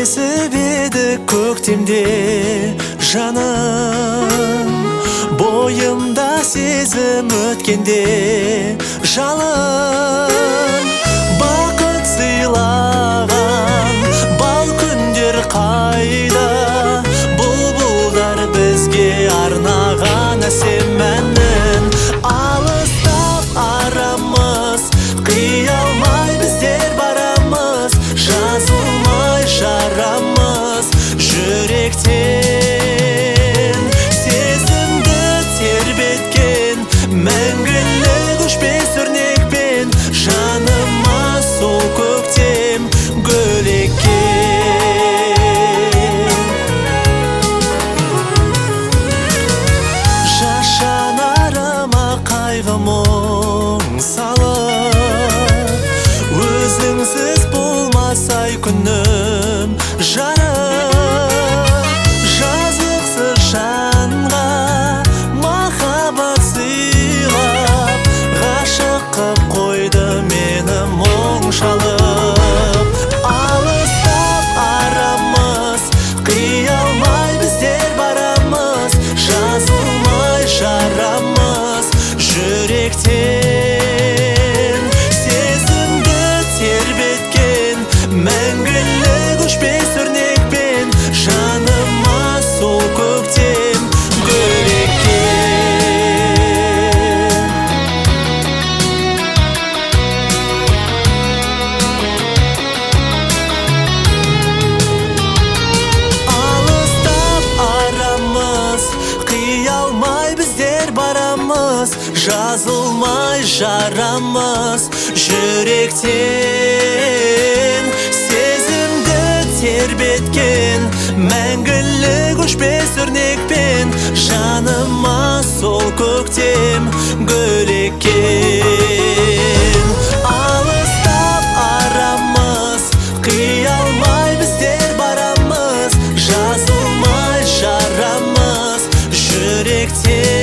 кездесіп едік көктемде жаным, бойымда сезім өткенде жалын. Бақыт сыйлаған бал күндер қайда, бұлбұлдар бізге арнаған әсем әнін. Алыстап арамыз, қия алмай біздер барамыз, жазылмай жарамыз жүректен. Сезімді тербеткен мәңгілік өшпес өрнекпен, жаныма сол көктем гүл еккен. Жас жанарыма қайғы мұң салып, өзіңсіз болмасай күнім жарым. Жазықсыз жанға махаббат сыйлап, ғашық қып қойды мені мұң шалып. Алыстап арамыз, қия алмай біздер барамыз, жазылмай жарамыз жүректен. Сезімді тербеткен мәңгілік өшпес өрнекпен, жаныма сол көктем гүл еккен. Алыстап арамыз, қия алмай біздер барамыз, жазылмай жарамыз жүректен. Сезімді тербеткен мәңгілік өшпес өрнекпен, жаныма сол көктем гүл еккен. Алыстап арамыз, қия алмай біздер барамыз, жазылмай жарамыз жүректен.